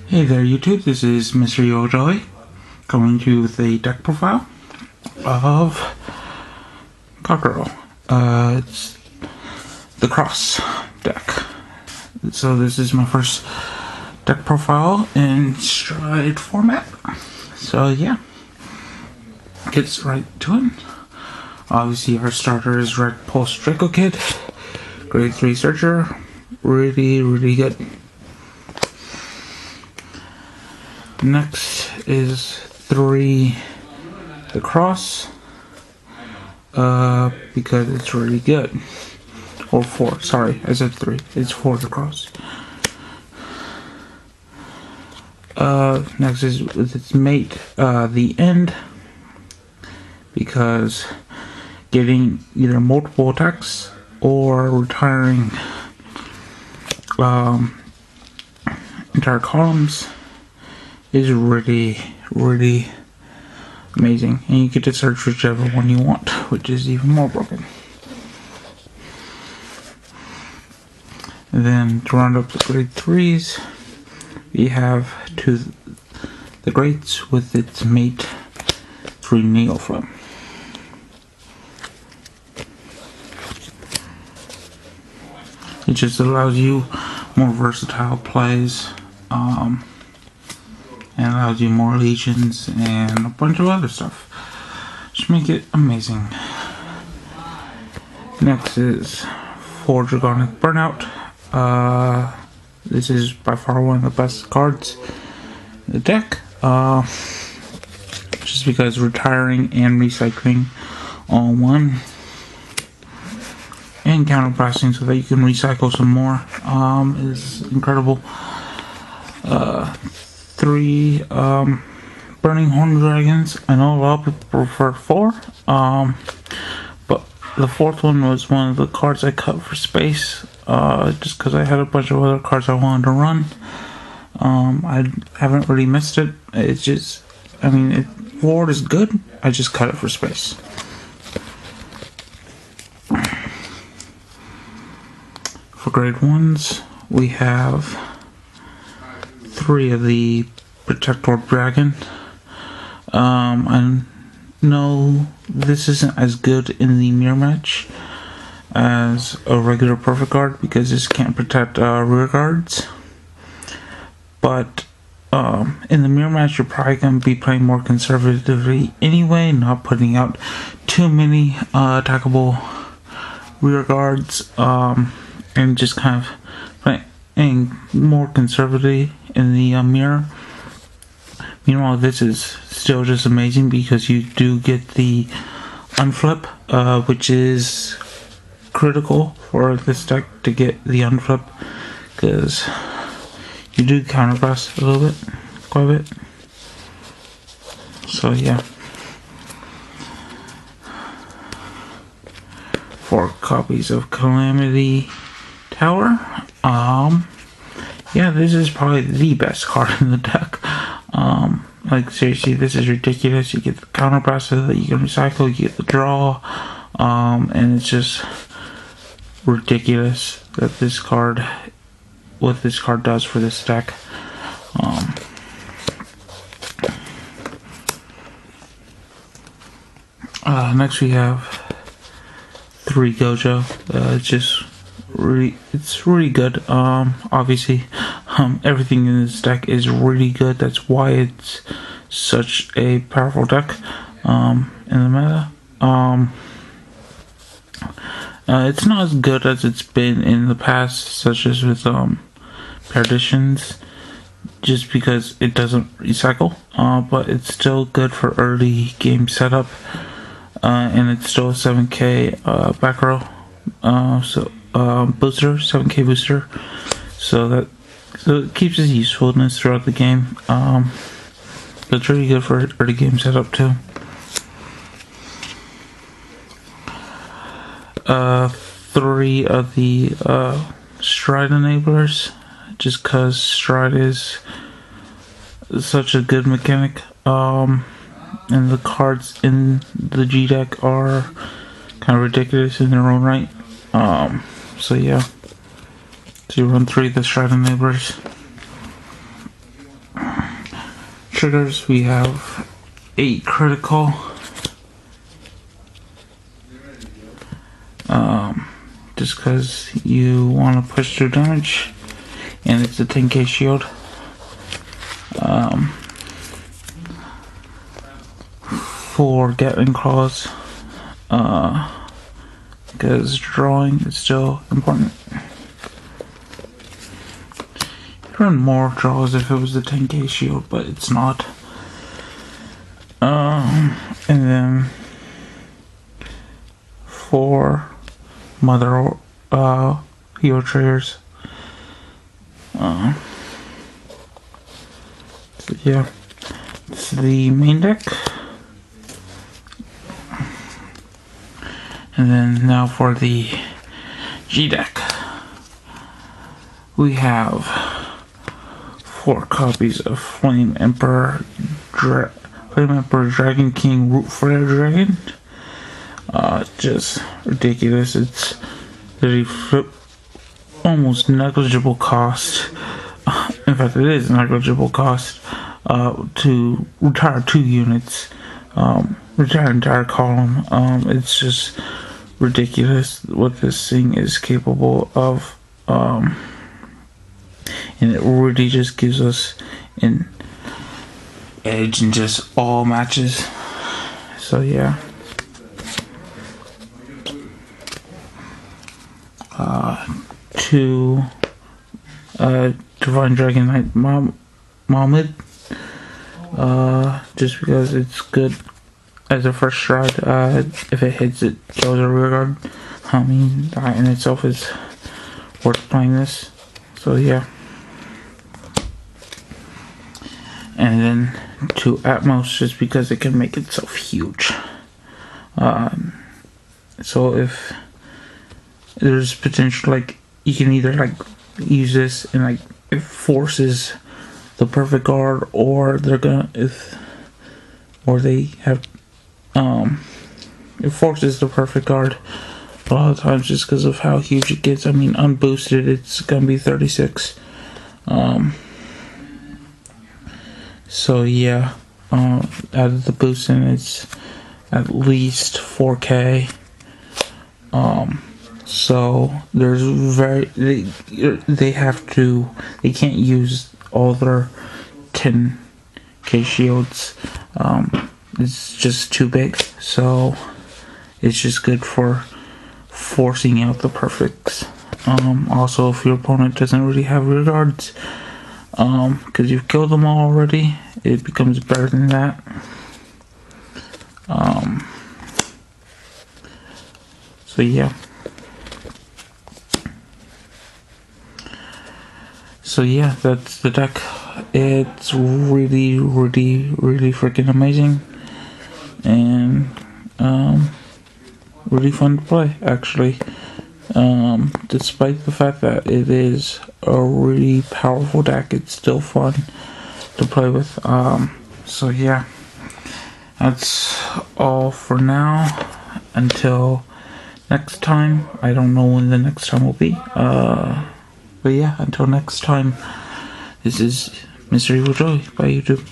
Hey there YouTube, this is Mr. Yojoy coming to you with a deck profile of Cockerel. It's the Cross deck. So this is my first deck profile in Stride format. So yeah, gets right to it. Obviously our starter is Red Pulse Draco Kid, Grade 3 Searcher, really good. Next is 3 the Cross, because it's really good. Or 4, sorry, I said 3. It's 4 the Cross. Next is with its mate, the End, because getting either multiple attacks or retiring entire columns is really amazing, and you get to search whichever one you want, which is even more broken. And then to round up the grade 3s, we have 2 the Greats with its mate 3 Neophyte. It just allows you more versatile plays, and allows you more legions and a bunch of other stuff. Just make it amazing. Next is 4 Dragonic Burnout. This is by far one of the best cards in the deck. Just because retiring and recycling all in one. And counterpressing so that you can recycle some more is incredible. 3 Burning Horn Dragons. I know a lot of people prefer 4, but the 4th one was one of the cards I cut for space, just because I had a bunch of other cards I wanted to run. I haven't really missed it. It's just, I mean, 4 is good, I just cut it for space. For grade 1s, we have 3 of the Protector Dragon. I know this isn't as good in the mirror match as a regular perfect guard because this can't protect rear guards. But in the mirror match, you're probably going to be playing more conservatively anyway, not putting out too many attackable rear guards, and just kind of playing more conservatively in the mirror. Meanwhile, this is still just amazing because you do get the unflip, which is critical for this deck to get the unflip, because you do counterpress a little bit, quite a bit. So yeah. 4 copies of Calamity Tower. Yeah, this is probably the best card in the deck. Like seriously, this is ridiculous. You get the counterpress that you can recycle, you get the draw, and it's just ridiculous that this card, what this card does for this deck. Next we have 3 Gojo. It's really good. Obviously, everything in this deck is really good. That's why it's such a powerful deck in the meta. It's not as good as it's been in the past, such as with Perditions, just because it doesn't recycle. But it's still good for early game setup, and it's still a 7k back row. Booster, 7k booster, so it keeps its usefulness throughout the game. But it's really good for early game setup too. 3 of the Stride enablers, just cause Stride is such a good mechanic, and the cards in the G deck are kind of ridiculous in their own right. So yeah, so you run 3 of the Stride enablers. triggers, we have 8 critical, just because you want to push through damage, and it's a 10k shield. 4 Gatling claws, because drawing is still important. You'd run more draws if it was the 10k shield, but it's not. And then 4 Mother hero triggers. So yeah, it's the main deck. And then now for the G deck, we have 4 copies of Flame Emperor Dragon King Root Flare Dragon. Just ridiculous. It's very almost negligible cost. In fact, it is negligible cost to retire 2 units, retire entire column. It's just ridiculous what this thing is capable of, and it really just gives us an edge in just all matches. So yeah. 2 Divine Dragon Knight Mahmud, just because it's good as a first stride. If it hits, it kills a rear guard. I mean, that in itself is worth playing this. So yeah. And then 2 Atmos, just because it can make itself huge. So if there's potential, like, you can either like use this and like it forces the perfect guard, or they're gonna it forces the perfect guard a lot of times, just because of how huge it gets. I mean, unboosted, it's gonna be 36. So yeah, out of the boosting, it's at least 4k. So there's they can't use all their 10k shields. It's just too big, so it's just good for forcing out the perfects. Also, if your opponent doesn't really have rear guards, because you've killed them all already, it becomes better than that. So yeah. So yeah, that's the deck. It's really freaking amazing, and really fun to play, actually. Despite the fact that it is a really powerful deck, it's still fun to play with. So yeah, that's all for now. Until next time. I don't know when the next time will be. But yeah, until next time, this is Mr. Evil Joey by YouTube.